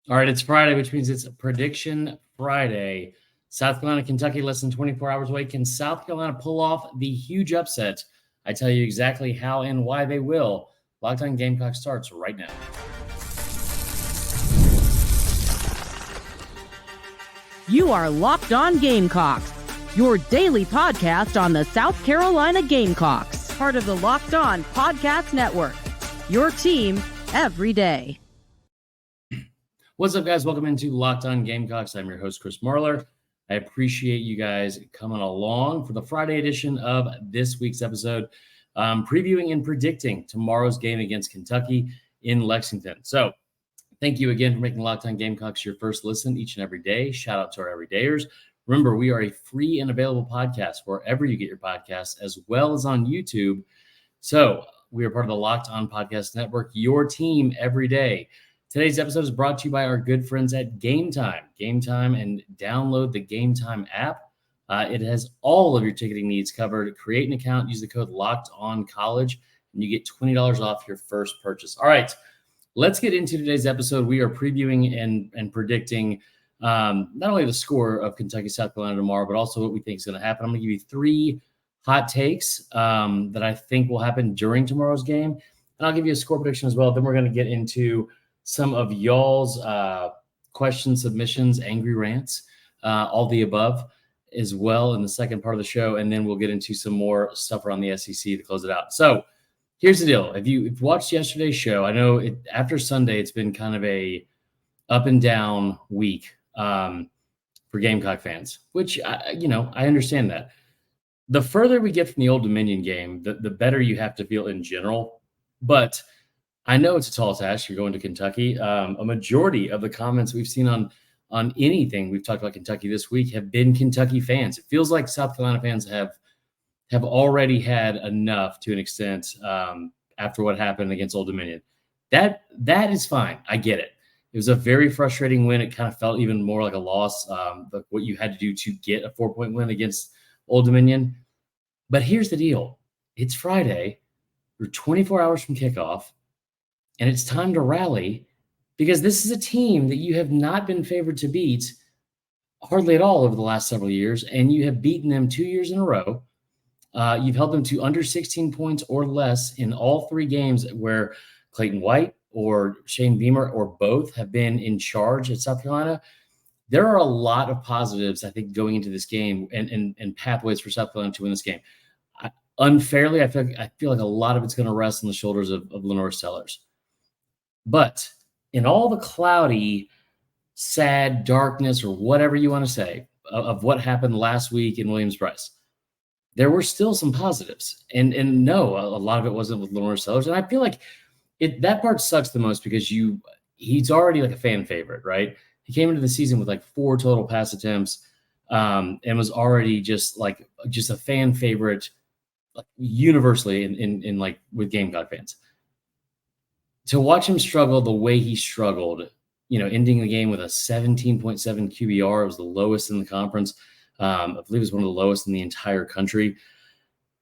All right, it's Friday, which means it's Prediction Friday. South Carolina, Kentucky, less than 24 hours away. Can South Carolina pull off the huge upset? I tell you exactly how and why they will. Locked On Gamecock starts right now. You are Locked On Gamecocks, your daily podcast on the South Carolina Gamecocks, part of the Locked On Podcast Network, your team every day. What's up, guys? Welcome into Locked On Gamecocks. I'm your host, Chris Marler. I appreciate you guys coming along for the Friday edition of this week's episode, previewing and predicting tomorrow's game against Kentucky in Lexington. So thank you again for making Locked On Gamecocks your first listen each and every day. Shout out to our everydayers. Remember, we are a free and available podcast wherever you get your podcasts, as well as on YouTube. So we are part of the Locked On Podcast Network, your team every day. Today's episode is brought to you by our good friends at Game Time. Game Time, and download the Game Time app. It has all of your ticketing needs covered. Create an account, use the code LOCKEDONCollege, and you get $20 off your first purchase. All right, let's get into today's episode. We are previewing and predicting not only the score of Kentucky, South Carolina tomorrow, but also what we think is going to happen. I'm going to give you three hot takes that I think will happen during tomorrow's game, and I'll give you a score prediction as well. Then we're going to get into some of y'all's question submissions, angry rants, all the above as well in the second part of the show. And then we'll get into some more stuff around the SEC to close it out. So here's the deal. If you've watched yesterday's show, I know after Sunday, it's been kind of a up and down week for Gamecock fans, which, I understand that. The further we get from the Old Dominion game, the better you have to feel in general. But I know it's a tall task. You're going to Kentucky. A majority of the comments we've seen on anything we've talked about Kentucky this week have been Kentucky fans. It feels like South Carolina fans have already had enough to an extent after what happened against Old Dominion. That is fine. I get it. It was a very frustrating win. It kind of felt even more like a loss, what you had to do to get a 4-point win against Old Dominion. But here's the deal. It's Friday. We're 24 hours from kickoff. And it's time to rally because this is a team that you have not been favored to beat hardly at all over the last several years, and you have beaten them 2 years in a row. You've held them to under 16 points or less in all three games where Clayton White or Shane Beamer or both have been in charge at South Carolina. There are a lot of positives, I think, going into this game and pathways for South Carolina to win this game. Unfairly, I feel like a lot of it's going to rest on the shoulders of Lenore Sellers. But in all the cloudy, sad darkness or whatever you want to say of what happened last week in Williams-Brice, there were still some positives. And no, a lot of it wasn't with Lenore Sellers. And I feel like that part sucks the most because he's already like a fan favorite, right? He came into the season with like 4 total pass attempts and was already just a fan favorite universely in like with Gamecock fans. To watch him struggle the way he struggled, ending the game with a 17.7 QBR, it was the lowest in the conference. I believe it was one of the lowest in the entire country.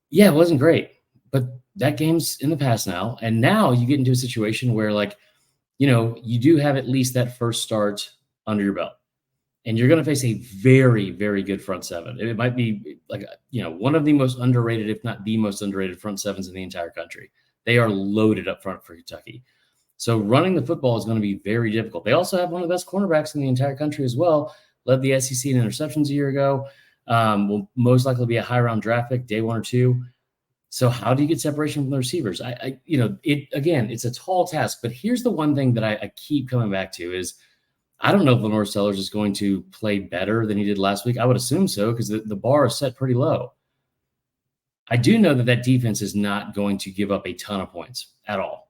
Yeah, it wasn't great, but that game's in the past now. And now you get into a situation where you do have at least that first start under your belt. And you're going to face a very, very good front seven. It might be one of the most underrated, if not the most underrated front sevens in the entire country. They are loaded up front for Kentucky. So running the football is going to be very difficult. They also have one of the best cornerbacks in the entire country as well. Led the SEC in interceptions a year ago. Will most likely be a high-round draft pick, day 1 or 2. So how do you get separation from the receivers? It's a tall task. But here's the one thing that I keep coming back to is I don't know if Lenore Sellers is going to play better than he did last week. I would assume so because the bar is set pretty low. I do know that defense is not going to give up a ton of points at all.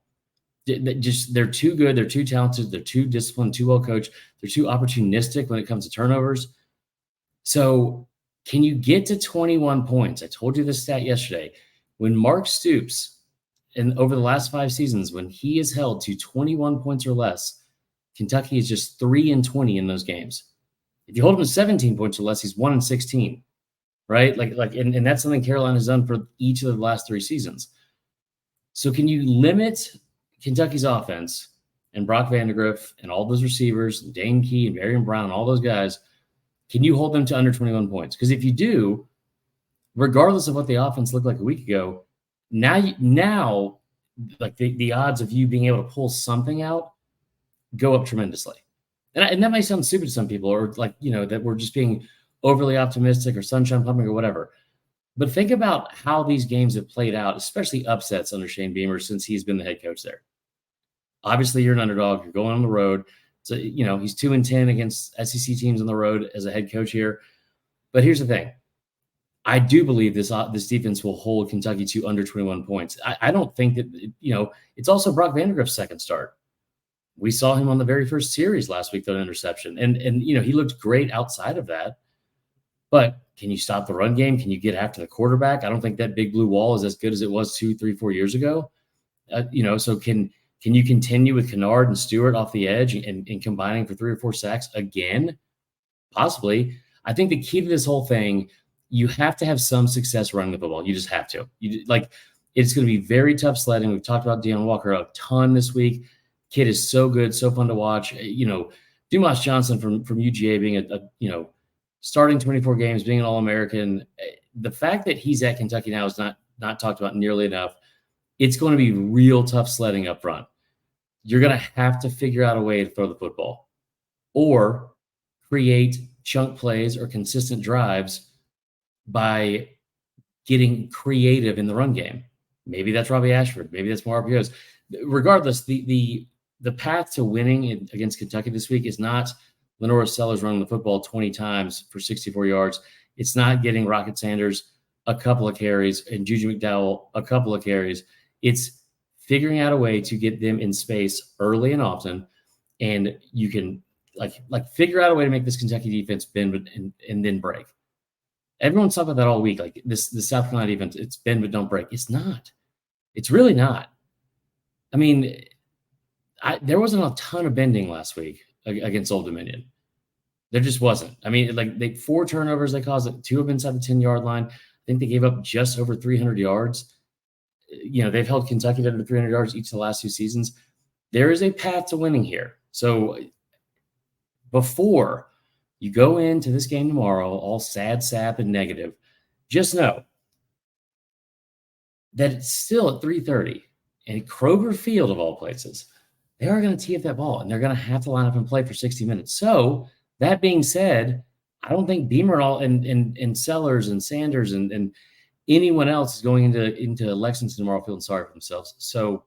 They're too good. They're too talented. They're too disciplined, too well coached. They're too opportunistic when it comes to turnovers. So can you get to 21 points? I told you this stat yesterday. When Mark Stoops, and over the last 5 seasons, when he is held to 21 points or less, Kentucky is just 3-20 in those games. If you hold him to 17 points or less, he's 1-16. Right? And that's something Carolina has done for each of the last 3 seasons. So can you limit Kentucky's offense and Brock Vandagriff and all those receivers, and Dane Key and Marion Brown, and all those guys, can you hold them to under 21 points? Because if you do, regardless of what the offense looked like a week ago, now like the odds of you being able to pull something out go up tremendously. And that might sound stupid to some people, or like, that we're just being overly optimistic or sunshine pumping or whatever. But think about how these games have played out, especially upsets under Shane Beamer since he's been the head coach there. Obviously, you're an underdog. You're going on the road. So, he's 2-10 against SEC teams on the road as a head coach here. But here's the thing. I do believe this defense will hold Kentucky to under 21 points. I don't think that, it's also Brock Vandagriff's second start. We saw him on the very first series last week, throw an interception. And he looked great outside of that. But can you stop the run game? Can you get after the quarterback? I don't think that big blue wall is as good as it was 2, 3, 4 years ago. So can you continue with Kennard and Stewart off the edge and combining for 3 or 4 sacks again? Possibly. I think the key to this whole thing, you have to have some success running the football. You just have to. It's going to be very tough sledding. We've talked about Deion Walker a ton this week. Kid is so good, so fun to watch. Dumas Johnson from UGA being starting 24 games, being an All-American. The fact that he's at Kentucky now is not talked about nearly enough. It's going to be real tough sledding up front. You're going to have to figure out a way to throw the football or create chunk plays or consistent drives by getting creative in the run game. Maybe that's Robbie Ashford. Maybe that's more RPOs. Regardless, the path to winning against Kentucky this week is not Lenora Sellers running the football 20 times for 64 yards. It's not getting Rocket Sanders a couple of carries and Juju McDowell a couple of carries. It's figuring out a way to get them in space early and often, and you can like figure out a way to make this Kentucky defense bend and then break. Everyone's talking about that all week. Like the South Carolina defense, it's bend but don't break. It's not. It's really not. I mean, there wasn't a ton of bending last week against Old Dominion. There just wasn't. I mean, 4 turnovers they caused, 2 of them inside the 10-yard line. I think they gave up just over 300 yards. They've held Kentucky to under 300 yards each of the last 2 seasons. There is a path to winning here. So before you go into this game tomorrow, all sad, sap, and negative, just know that it's still at 3:30 and Kroger Field, of all places, they are going to tee up that ball, and they're going to have to line up and play for 60 minutes. So that being said, I don't think Beamer and Sellers and Sanders and anyone else is going into Lexington tomorrow feeling sorry for themselves. So,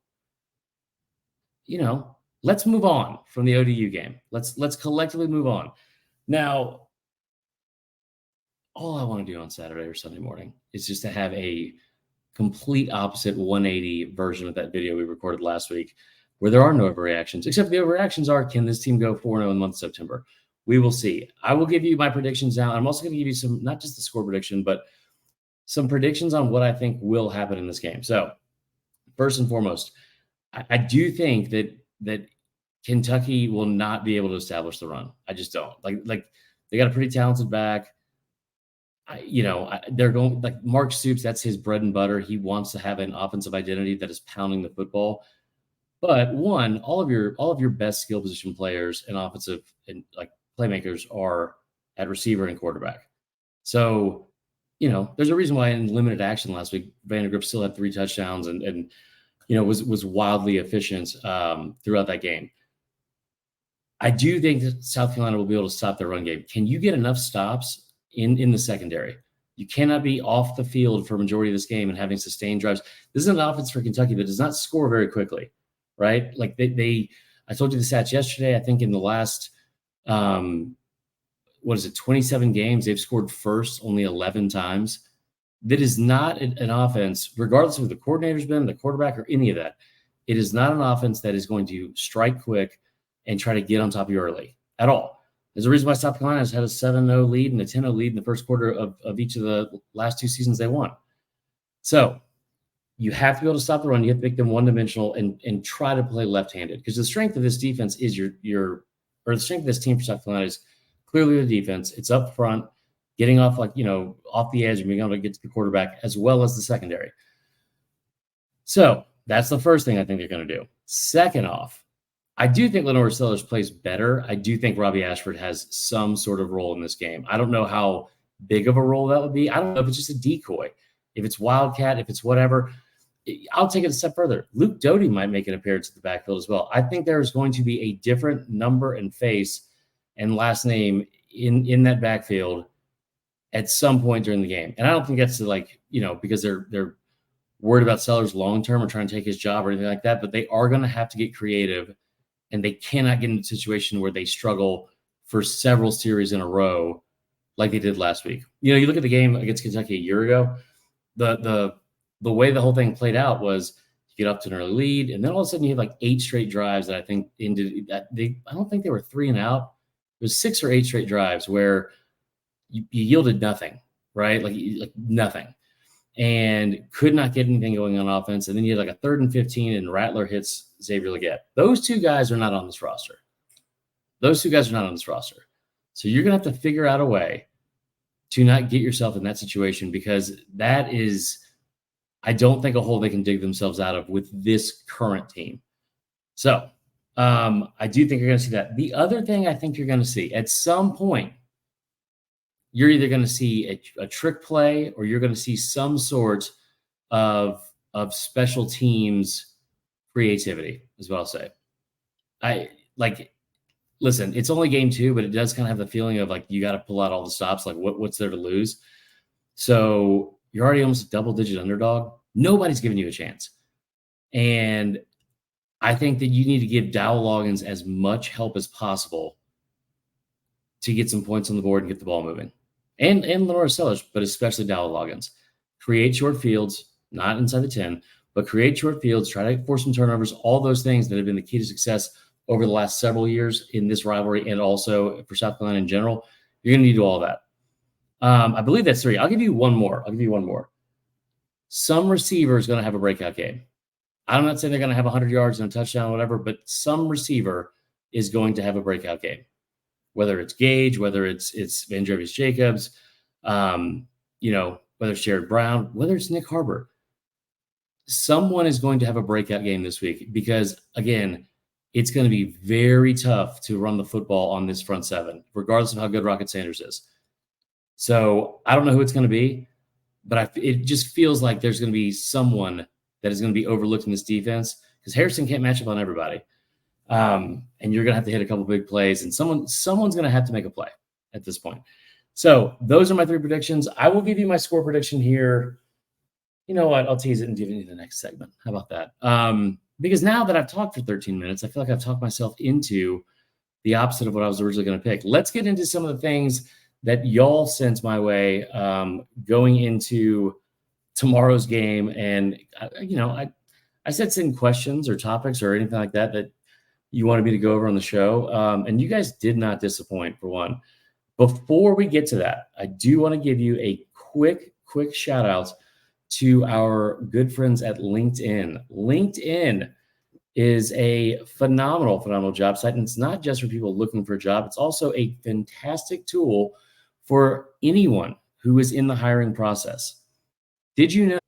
let's move on from the ODU game. Let's collectively move on. Now, all I want to do on Saturday or Sunday morning is just to have a complete opposite 180 version of that video we recorded last week, where there are no overreactions, except the overreactions are, can this team go 4-0 in the month of September? We will see. I will give you my predictions now. I'm also going to give you some, not just the score prediction, but some predictions on what I think will happen in this game. So first and foremost, I do think that Kentucky will not be able to establish the run. I just don't. Like they got a pretty talented back. They're going like Mark Stoops. That's his bread and butter. He wants to have an offensive identity that is pounding the football. But one, all of your best skill position players and offensive and like playmakers are at receiver and quarterback. So, there's a reason why in limited action last week, Vandagriff still had 3 touchdowns and was wildly efficient throughout that game. I do think that South Carolina will be able to stop their run game. Can you get enough stops in the secondary? You cannot be off the field for a majority of this game and having sustained drives. This is an offense for Kentucky that does not score very quickly, right? Like I told you the stats yesterday. I think in the last, 27 games, they've scored first only 11 times. That is not an offense, regardless of who the coordinator's been, the quarterback, or any of that. It is not an offense that is going to strike quick and try to get on top of you early at all. There's a reason why South Carolina has had a 7-0 lead and a 10-0 lead in the first quarter of each of the last 2 seasons they won. So you have to be able to stop the run. You have to make them one-dimensional and try to play left-handed, because the strength of this defense is the strength of this team for South Carolina is clearly the defense. It's up front, getting off off the edge and being able to get to the quarterback, as well as the secondary. So that's the first thing I think they're going to do. Second off, I do think Lenore Sellers plays better. I do think Robbie Ashford has some sort of role in this game. I don't know how big of a role that would be. I don't know if it's just a decoy, if it's Wildcat, if it's whatever. I'll take it a step further. Luke Doty might make an appearance at the backfield as well. I think there's going to be a different number and face and last name in that backfield at some point during the game. And I don't think that's because they're worried about Sellers long-term or trying to take his job or anything like that, but they are going to have to get creative, and they cannot get into a situation where they struggle for several series in a row like they did last week. You look at the game against Kentucky a year ago, the way the whole thing played out was you get up to an early lead, and then all of a sudden you have like 8 straight drives that I think ended. I don't think they were 3 and out. It was 6 or 8 straight drives where you yielded nothing, right? Like nothing, and could not get anything going on offense. And then you had like a 3rd and 15, and Rattler hits Xavier Legette. Those 2 guys are not on this roster. So you're going to have to figure out a way to not get yourself in that situation, because that is, I don't think, a hole they can dig themselves out of with this current team. So I do think you're going to see that. The other thing I think you're going to see at some point, you're either going to see a trick play, or you're going to see some sort of special teams creativity, is what I'll say. Listen, it's only game 2, but it does kind of have the feeling of like you got to pull out all the stops. Like what's there to lose? So you're already almost a double-digit underdog. Nobody's giving you a chance. And I think that you need to give Dowell Loggins as much help as possible to get some points on the board and get the ball moving. And Lenore Sellers, but especially Dowell Loggins. Create short fields, not inside the 10, but create short fields, try to force some turnovers, all those things that have been the key to success over the last several years in this rivalry and also for South Carolina in general. You're going to need to do all that. I believe that's 3. I'll give you one more. Some receiver is going to have a breakout game. I'm not saying they're going to have 100 yards and a touchdown or whatever, but some receiver is going to have a breakout game. Whether it's Gage, whether it's Vandrevius Jacobs, whether it's Jared Brown, whether it's Nick Harbor. Someone is going to have a breakout game this week because, again, it's going to be very tough to run the football on this front 7, regardless of how good Rocket Sanders is. So I don't know who it's going to be, but it just feels like there's going to be someone that is going to be overlooked in this defense, because Harrison can't match up on everybody. And you're going to have to hit a couple big plays, and someone's going to have to make a play at this point. So those are my 3 predictions. I will give you my score prediction here. You know what? I'll tease it and give it in the next segment. How about that? Because now that I've talked for 13 minutes, I feel like I've talked myself into the opposite of what I was originally going to pick. Let's get into some of the things that y'all sent my way going into tomorrow's game. And, I said send questions or topics or anything like that you wanted me to go over on the show. And you guys did not disappoint, for one. Before we get to that, I do want to give you a quick shout out to our good friends at LinkedIn. LinkedIn is a phenomenal job site. And it's not just for people looking for a job. It's also a fantastic tool for anyone who is in the hiring process. Did you know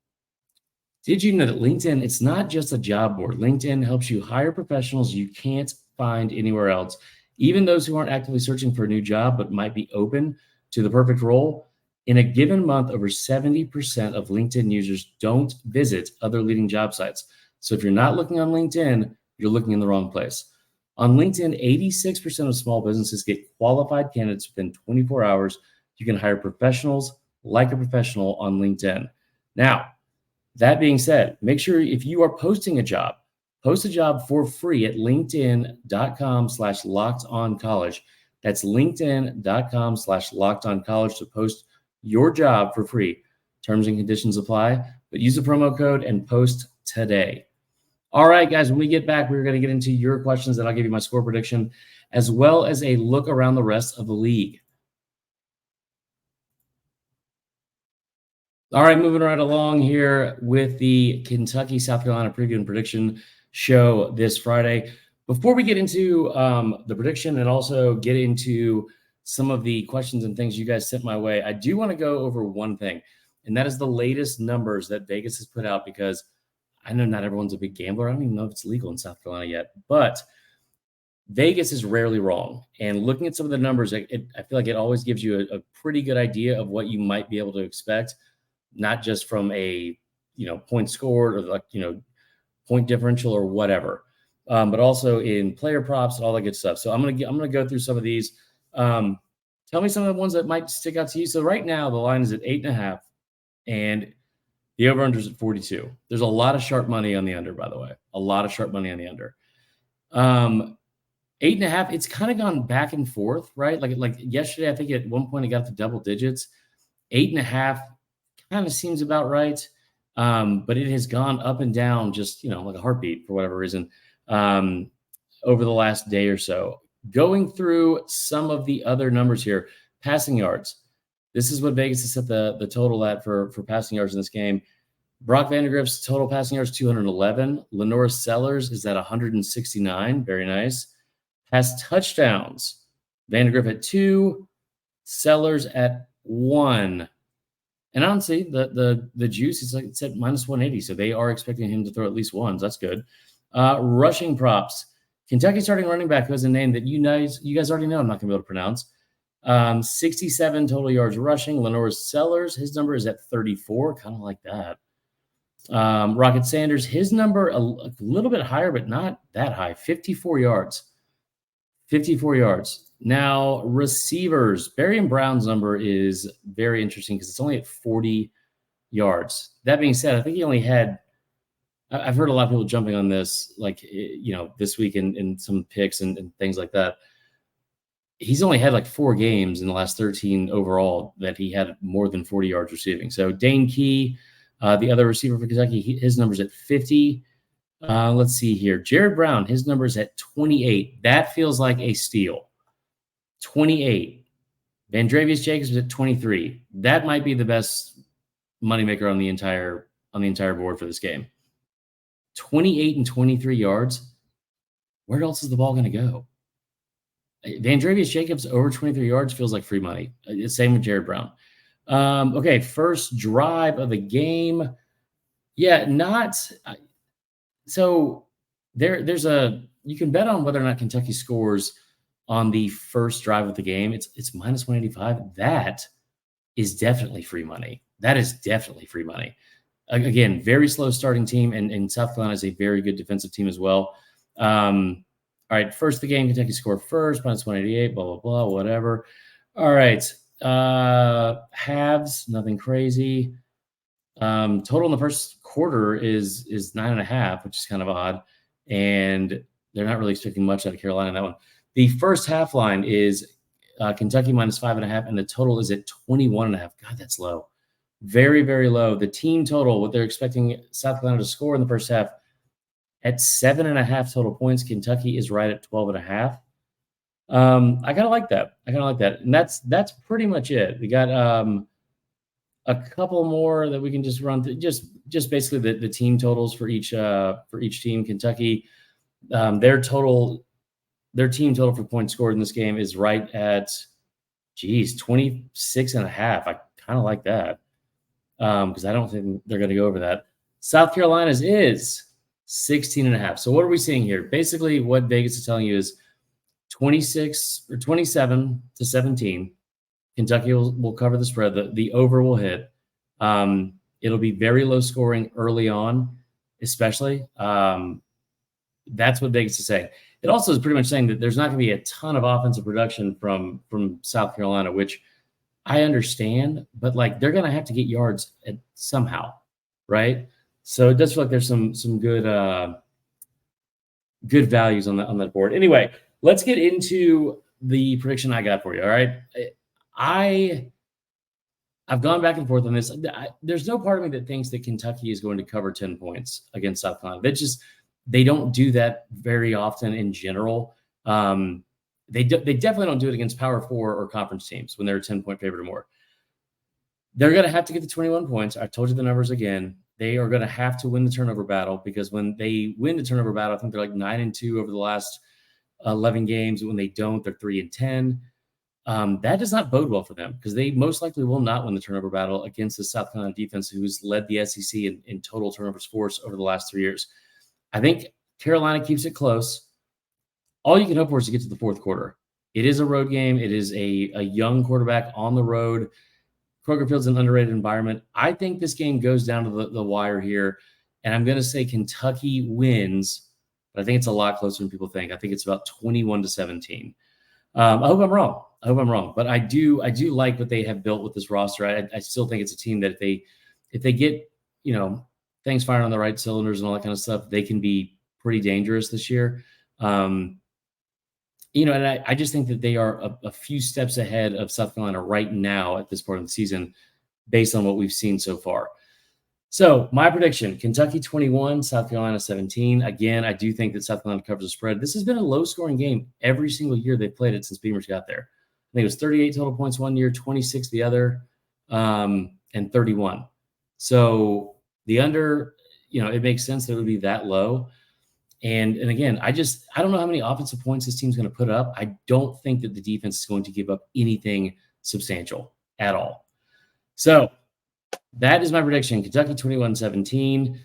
that LinkedIn, it's not just a job board. LinkedIn helps you hire professionals you can't find anywhere else. Even those who aren't actively searching for a new job but might be open to the perfect role. In a given month, over 70% of LinkedIn users don't visit other leading job sites. So if you're not looking on LinkedIn, you're looking in the wrong place. On LinkedIn, 86% of small businesses get qualified candidates within 24 hours. You can hire professionals like a professional on LinkedIn. Now, that being said, make sure if you are posting a job, post a job for free at linkedin.com/lockedoncollege. That's linkedin.com/lockedoncollege to post your job for free. Terms and conditions apply, but use the promo code and post today. All right, guys, when we get back, we're going to get into your questions, and I'll give you my score prediction, as well as a look around the rest of the league. All right, moving right along here with the Kentucky, South Carolina preview and prediction show this Friday. Before we get into the prediction and also get into some of the questions and things you guys sent my way, I do want to go over one thing, and that is the latest numbers that Vegas has put out, because I know not everyone's a big gambler. I don't even know if it's legal in South Carolina yet, but Vegas is rarely wrong. And looking at some of the numbers, I feel like it always gives you a pretty good idea of what you might be able to expect, not just from a, point scored or point differential or whatever, but also in player props and all that good stuff. So I'm gonna go through some of these. Tell me some of the ones that might stick out to you. So right now the line is at 8.5, and the over/under is at 42. There's a lot of sharp money on the under, by the way. A lot of sharp money on the under. 8.5. It's kind of gone back and forth, right? Like yesterday, I think at one point it got to double digits. 8.5 kind of seems about right. But it has gone up and down just, like a heartbeat for whatever reason, over the last day or so. Going through some of the other numbers here, passing yards. This is what Vegas has set the total at for passing yards in this game. Brock Vandagriff's total passing yards, 211. Lenore Sellers is at 169. Very nice. Pass touchdowns. Vandagriff at 2. Sellers at 1. And honestly, the juice is it's at minus 180, so they are expecting him to throw at least one. So that's good. Rushing props. Kentucky starting running back, who has a name that you guys already know I'm not going to be able to pronounce. 67 total yards rushing. Lenore Sellers, his number is at 34, kind of like that. Rocket Sanders, his number a little bit higher, but not that high. 54 yards. 54 yards. Now, receivers. Barry and Brown's number is very interesting because it's only at 40 yards. That being said, I think he only had – I've heard a lot of people jumping on this, this week in some picks and things like that. He's only had 4 games in the last 13 overall that he had more than 40 yards receiving. So Dane Key, the other receiver for Kentucky, his number's at 50. Let's see here. Jared Brown, his number's at 28. That feels like a steal. 28. Vandravius Jacobs is at 23. That might be the best moneymaker on the entire board for this game. 28 and 23 yards. Where else is the ball going to go? Vandravius Jacobs over 23 yards feels like free money. Same with Jared Brown. Okay, first drive of the game. Yeah, so there's you can bet on whether or not Kentucky scores on the first drive of the game. It's minus 185. That is definitely free money. That is definitely free money. Again, very slow starting team, and South Carolina is a very good defensive team as well. All right, first the game, Kentucky score first, minus 188, blah, blah, blah, whatever. All right, halves, nothing crazy. Total in the first quarter is 9.5, which is kind of odd, and they're not really expecting much out of Carolina in that one. The first half line is Kentucky minus 5.5, and the total is at 21.5. God, that's low. Very, very low. The team total, what they're expecting South Carolina to score in the first half, at 7.5 total points. Kentucky is right at 12.5. I kind of like that. And that's pretty much it. We got a couple more that we can just run through. Just basically the team totals for each team. Kentucky, their team total for points scored in this game is right at 26.5. I kind of like that because I don't think they're going to go over that. South Carolina's is 16.5. So what are we seeing here? Basically, what Vegas is telling you is 26 or 27 to 17. Kentucky will cover the spread. The over will hit. It'll be very low scoring early on, especially. That's what Vegas is saying. It also is pretty much saying that there's not going to be a ton of offensive production from South Carolina, which I understand, but they're going to have to get yards somehow, right? So it does feel like there's some good good values on that board. Anyway, let's get into the prediction I got for you. All right, I've gone back and forth on this. There's no part of me that thinks that Kentucky is going to cover 10 points against South Carolina. They don't do that very often in general. They definitely don't do it against Power 4 or conference teams when they're a 10-point favorite or more. They're going to have to get the 21 points. I told you the numbers again. They are going to have to win the turnover battle because when they win the turnover battle, I think they're 9-2 over the last 11 games. When they don't, they're 3-10. That does not bode well for them because they most likely will not win the turnover battle against the South Carolina defense, who's led the SEC in total turnovers force over the last 3 years. I think Carolina keeps it close. all you can hope for is to get to the fourth quarter. It is a road game. It is a young quarterback on the road. Kroger Field's an underrated environment. I think this game goes down to the wire here, and I'm going to say Kentucky wins, but I think it's a lot closer than people think. I think it's about 21-17. I hope I'm wrong. But I do like what they have built with this roster. I still think it's a team that if they get, things firing on the right cylinders and all that kind of stuff, they can be pretty dangerous this year. And I just think that they are a few steps ahead of South Carolina right now at this point of the season, based on what we've seen so far. So my prediction, Kentucky 21, South Carolina 17. Again, I do think that South Carolina covers the spread. This has been a low-scoring game every single year they've played it since Beamer's got there. I think it was 38 total points one year, 26 the other, and 31. So the under, it makes sense that it would be that low. And again, I don't know how many offensive points this team's going to put up. I don't think that the defense is going to give up anything substantial at all. So that is my prediction, Kentucky 21-17.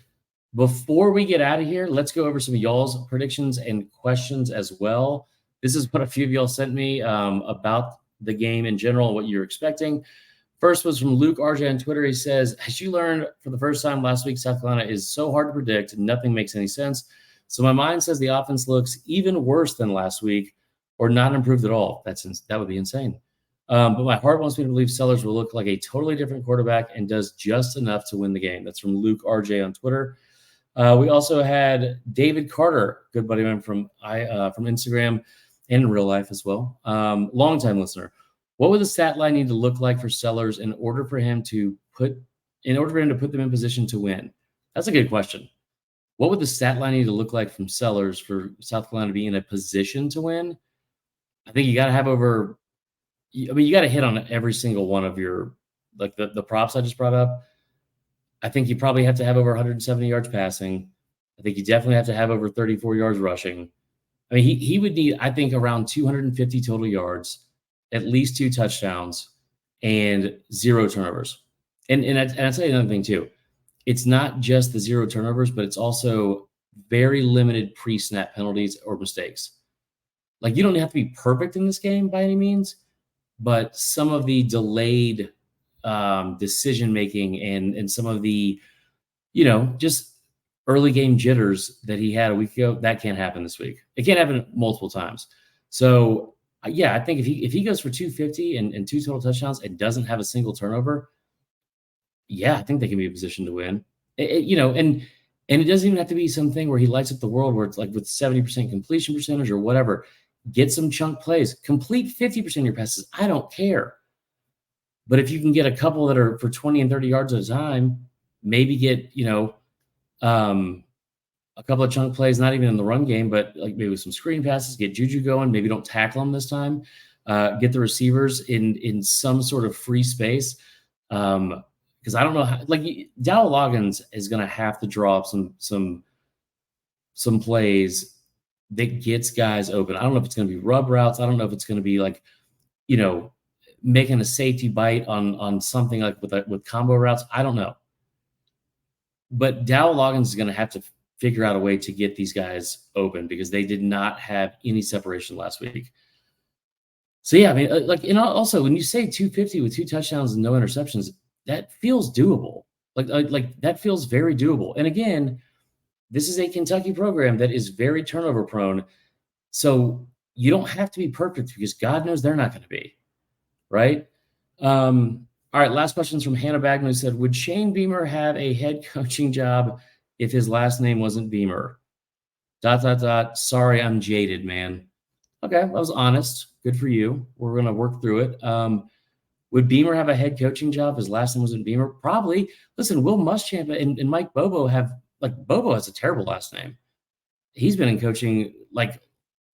Before we get out of here, let's go over some of y'all's predictions and questions as well. This is what a few of y'all sent me about the game in general, what you're expecting. First was from Luke RJ on Twitter. He says, as you learned for the first time last week, South Carolina is so hard to predict. Nothing makes any sense. So my mind says the offense looks even worse than last week or not improved at all. That would be insane. But my heart wants me to believe Sellers will look like a totally different quarterback and does just enough to win the game. That's from Luke RJ on Twitter. We also had David Carter, good buddy of mine from Instagram and in real life as well. Longtime listener. What would the stat line need to look like for Sellers in order for him to put them in position to win? That's a good question. What would the stat line need to look like from Sellers for South Carolina to be in a position to win? I think you got to have you got to hit on every single one of your, like the props I just brought up. I think you probably have to have over 170 yards passing. I think you definitely have to have over 34 yards rushing. I mean, he would need, I think, around 250 total yards, at least 2 touchdowns, and 0 turnovers. And I'll tell you another thing too. It's not just the 0 turnovers, but it's also very limited pre-snap penalties or mistakes. Like, you don't have to be perfect in this game by any means, but some of the delayed decision-making and some of the, just early game jitters that he had a week ago, that can't happen this week. It can't happen multiple times. So, yeah, I think if he goes for 250 and 2 total touchdowns and doesn't have a single turnover, yeah, I think they can be in a position to win. And it doesn't even have to be something where he lights up the world where it's like with 70% completion percentage or whatever. Get some chunk plays. Complete 50% of your passes. I don't care. But if you can get a couple that are for 20 and 30 yards at a time, maybe get, a couple of chunk plays, not even in the run game, but like maybe with some screen passes, get Juju going. Maybe don't tackle them this time. Get the receivers in some sort of free space. Because I don't know how, like, Dow Loggins is going to have to draw up some plays that gets guys open. I don't know if it's going to be rub routes. I don't know if it's going to be like, making a safety bite on something like with combo routes. I don't know. But Dow Loggins is going to have to figure out a way to get these guys open because they did not have any separation last week. So, yeah, I mean, and also when you say 250 with 2 touchdowns and no interceptions, that feels doable. Like that feels very doable. And again, this is a Kentucky program that is very turnover prone. So you don't have to be perfect because God knows they're not going to be. Right? All right, last question is from Hannah Bagman, who said, would Shane Beamer have a head coaching job if his last name wasn't Beamer? ... Sorry, I'm jaded, man. Okay, that was honest. Good for you. We're going to work through it. Would Beamer have a head coaching job if his last name wasn't Beamer? Probably. Listen, Will Muschamp and Mike Bobo Bobo has a terrible last name. He's been in coaching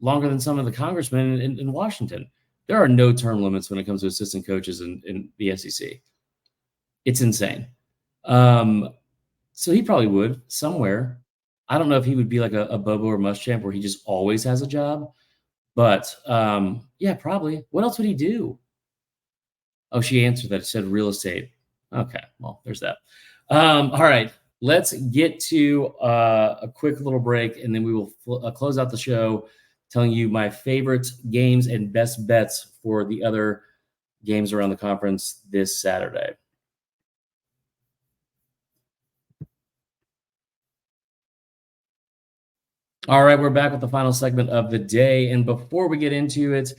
longer than some of the congressmen in Washington. There are no term limits when it comes to assistant coaches in the SEC. It's insane. So he probably would somewhere. I don't know if he would be like a Bobo or Muschamp where he just always has a job. But, yeah, probably. What else would he do? Oh, she answered that. It said real estate. Okay, well, there's that. All right, let's get to a quick little break, and then we will close out the show, telling you my favorite games and best bets for the other games around the conference this Saturday. All right, we're back with the final segment of the day. And before we get into it,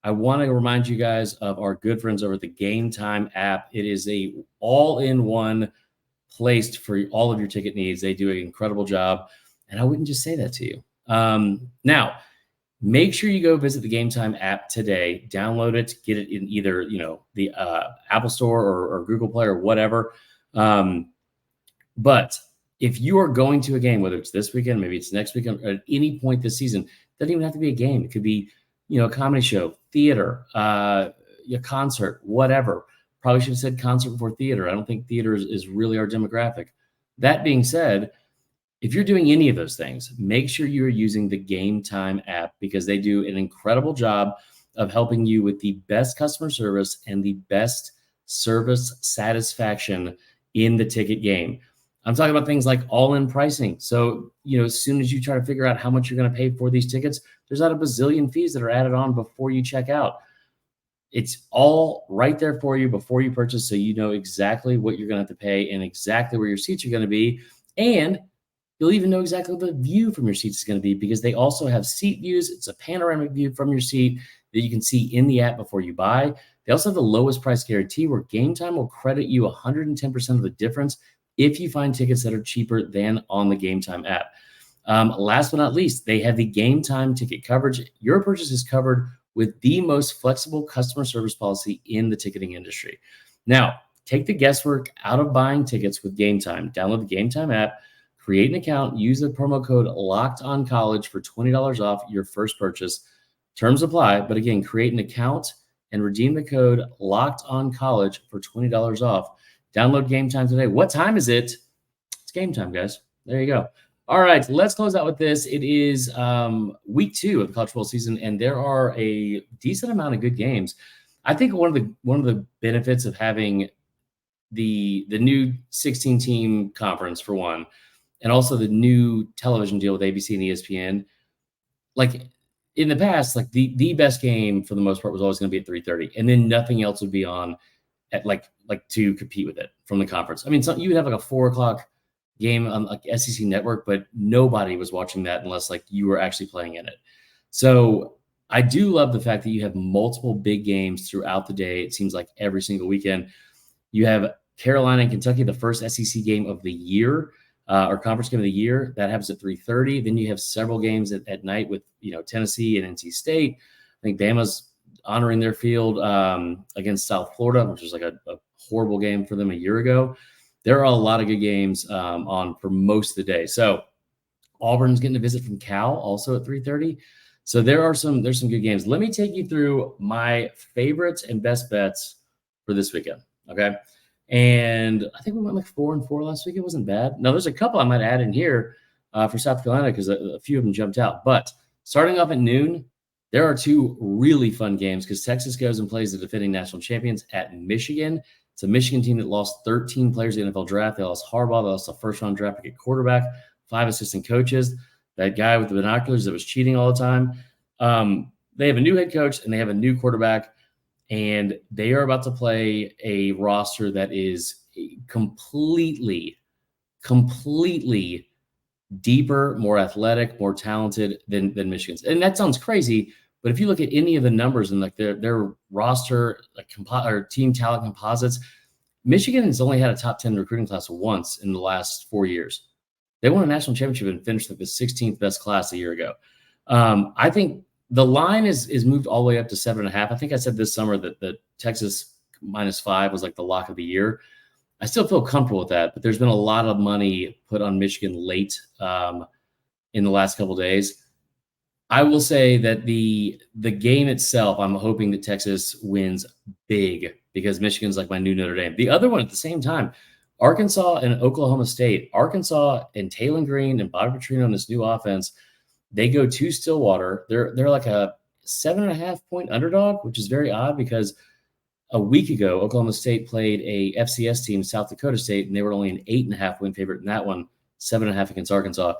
I want to remind you guys of our good friends over at the Game Time app. It is a all-in-one place for all of your ticket needs. They do an incredible job. And I wouldn't just say that to you. Now, make sure you go visit the Game Time app today. Download it, get it in either, the Apple Store or Google Play or whatever. But if you are going to a game, whether it's this weekend, maybe it's next weekend, or at any point this season, it doesn't even have to be a game. It could be, a comedy show, theater, a concert, whatever. Probably should have said concert before theater. I don't think theater is really our demographic. That being said, if you're doing any of those things, make sure you're using the Game Time app because they do an incredible job of helping you with the best customer service and the best service satisfaction in the ticket game. I'm talking about things like all-in pricing. So, as soon as you try to figure out how much you're going to pay for these tickets, there's not a bazillion fees that are added on before you check out. It's all right there for you before you purchase, so you know exactly what you're going to have to pay and exactly where your seats are going to be. And you'll even know exactly what the view from your seats is going to be because they also have seat views. It's a panoramic view from your seat that you can see in the app before you buy. They also have the lowest price guarantee where Game Time will credit you 110% of the difference if you find tickets that are cheaper than on the Game Time app. Last but not least, they have the Game Time ticket coverage. Your purchase is covered with the most flexible customer service policy in the ticketing industry. Now, take the guesswork out of buying tickets with Game Time. Download the Game Time app, create an account, use the promo code LOCKEDONCollege for $20 off your first purchase. Terms apply, but again, create an account and redeem the code LOCKEDONCollege for $20 off. Download Game Time today. What time is it? It's game time, guys. There you go. All right, let's close out with this. It is week 2 of the college football season, and there are a decent amount of good games. I think one of the benefits of having the new 16-team conference, for one, and also the new television deal with ABC and ESPN, like in the past, like the best game for the most part was always going to be at 3:30, and then nothing else would be on at like to compete with it from the conference. I mean, you would have like a 4:00 game on like SEC Network, but nobody was watching that unless like you were actually playing in it. So I do love the fact that you have multiple big games throughout the day. It seems like every single weekend. You have Carolina and Kentucky, the first SEC game of the year, or conference game of the year. That happens at 3:30. Then you have several games at night with Tennessee and NC State. I think Bama's honoring their field against South Florida, which was like a horrible game for them a year ago. There are a lot of good games on for most of the day. So Auburn's getting a visit from Cal also at 3:30. So there's some good games. Let me take you through my favorites and best bets for this weekend. Okay. And I think we went like 4-4 last week. It wasn't bad. Now there's a couple I might add in here for South Carolina because a few of them jumped out. But starting off at noon, there are 2 really fun games because Texas goes and plays the defending national champions at Michigan. It's a Michigan team that lost 13 players in the NFL draft. They lost Harbaugh. They lost a first-round draft pick at quarterback, 5 assistant coaches, that guy with the binoculars that was cheating all the time. They have a new head coach, and they have a new quarterback, and they are about to play a roster that is completely deeper, more athletic, more talented than Michigan's. And that sounds crazy, but if you look at any of the numbers and like their roster, like or team talent composites, Michigan has only had a top 10 recruiting class once in the last 4 years. They won a national championship and finished like the 16th best class a year ago. I think the line is moved all the way up to 7.5. I think I said this summer that Texas -5 was like the lock of the year. I still feel comfortable with that, but there's been a lot of money put on Michigan late in the last couple of days. I will say that the game itself, I'm hoping that Texas wins big because Michigan's like my new Notre Dame. The other one at the same time, Arkansas and Oklahoma State. Arkansas and Taylor Green and Bobby Petrino in this new offense, they go to Stillwater. They're like a 7.5 point underdog, which is very odd because a week ago, Oklahoma State played a FCS team, South Dakota State, and they were only an 8.5 win favorite in that one, 7.5 against Arkansas.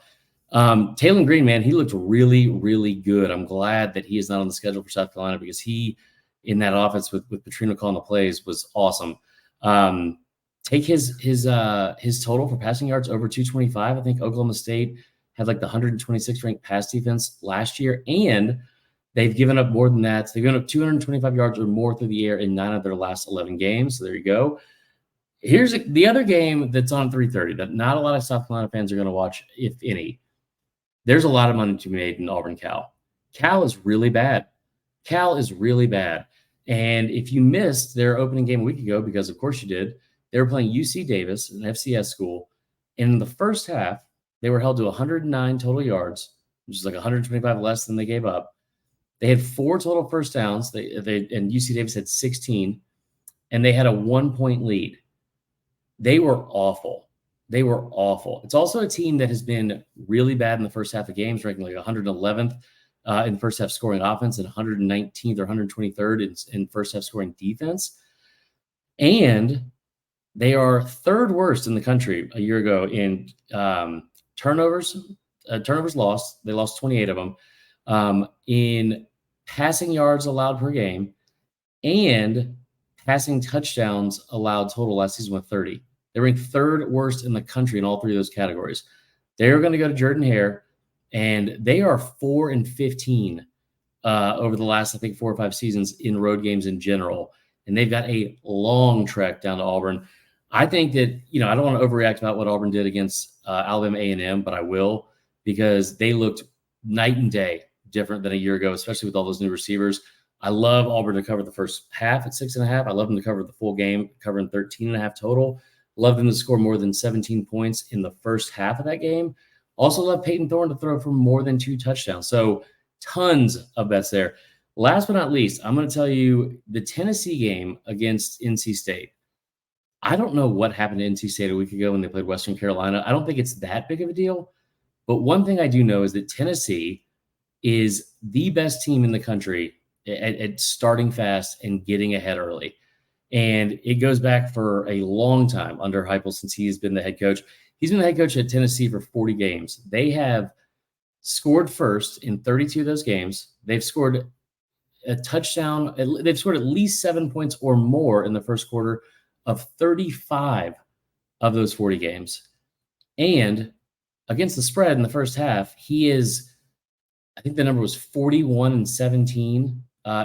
Taylor Green, man, he looked really, really good. I'm glad that he is not on the schedule for South Carolina because he, in that offense with Petrino calling the plays, was awesome. Take his total for passing yards over 225. I think Oklahoma State had like the 126th ranked pass defense last year, and they've given up more than that. They've given up 225 yards or more through the air in 9 of their last 11 games. So there you go. Here's the other game that's on 3:30 that not a lot of South Carolina fans are going to watch, if any. There's a lot of money to be made in Auburn Cal. Cal is really bad. And if you missed their opening game a week ago, because of course you did, they were playing UC Davis, an FCS school. And in the first half, they were held to 109 total yards, which is like 125 less than they gave up. They had 4 total first downs. And UC Davis had 16, and they had a 1-point lead. They were awful. It's also a team that has been really bad in the first half of games, ranking like 111th in first half scoring offense and 119th or 123rd in first half scoring defense. And they are 3rd worst in the country a year ago in turnovers lost. They lost 28 of them. In passing yards allowed per game and passing touchdowns allowed total last season with 30. They ranked 3rd worst in the country in all 3 of those categories. They're going to go to Jordan-Hare, and they are 4-15 over the last, I think, 4 or 5 seasons in road games in general. And they've got a long trek down to Auburn. I think that, I don't want to overreact about what Auburn did against Alabama A&M, but I will, because they looked night and day different than a year ago, especially with all those new receivers. I love Auburn to cover the first half at 6.5. I love them to cover the full game, covering 13.5 total. Love them to score more than 17 points in the first half of that game. Also love Peyton Thorne to throw for more than 2 touchdowns. So tons of bets there. Last but not least, I'm going to tell you the Tennessee game against NC State. I don't know what happened to NC State a week ago when they played Western Carolina. I don't think it's that big of a deal. But one thing I do know is that Tennessee is the best team in the country at starting fast and getting ahead early. And it goes back for a long time under Heupel since he's been the head coach. He's been the head coach at Tennessee for 40 games. They have scored first in 32 of those games. They've scored a touchdown. They've scored at least 7 points or more in the first quarter of 35 of those 40 games. And against the spread in the first half, he is, I think the number was 41-17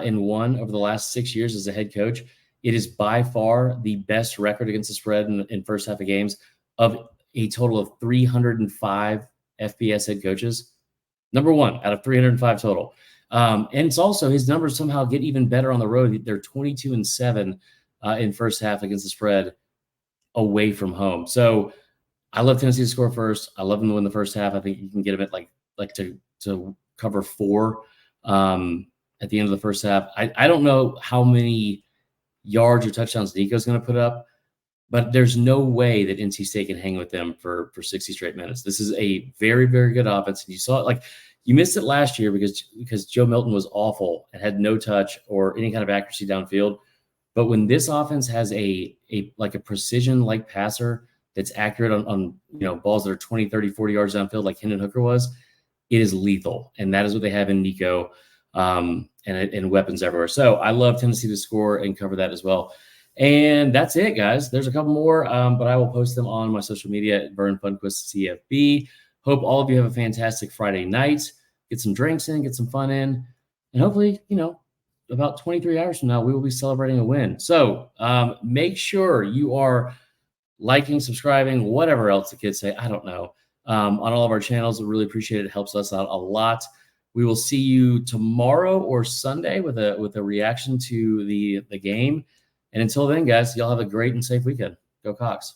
in 1 over the last 6 years as a head coach. It is by far the best record against the spread in first half of games of a total of 305 FBS head coaches. Number 1 out of 305 total. And it's also his numbers somehow get even better on the road. They're 22-7 in first half against the spread away from home. So I love Tennessee to score first. I love them to win the first half. I think you can get them at like to cover 4 at the end of the first half. I don't know how many yards or touchdowns Nico's going to put up, but there's no way that NC State can hang with them for 60 straight minutes. This is a very, very good offense. And you saw it, you missed it last year because Joe Milton was awful and had no touch or any kind of accuracy downfield. But when this offense has a precision passer that's accurate on balls that are 20, 30, 40 yards downfield like Hendon Hooker was, it is lethal. And that is what they have in Nico. And weapons everywhere. So I love Tennessee to score and cover that as well. And that's it, guys. There's a couple more, but I will post them on my social media at Vern Funquist CFB. Hope all of you have a fantastic Friday night. Get some drinks in, get some fun in, and hopefully, about 23 hours from now, we will be celebrating a win. So make sure you are liking, subscribing, whatever else the kids say. I don't know. On all of our channels, we really appreciate it. It helps us out a lot. We will see you tomorrow or Sunday with a reaction to the game. And until then, guys, y'all have a great and safe weekend. Go Cox.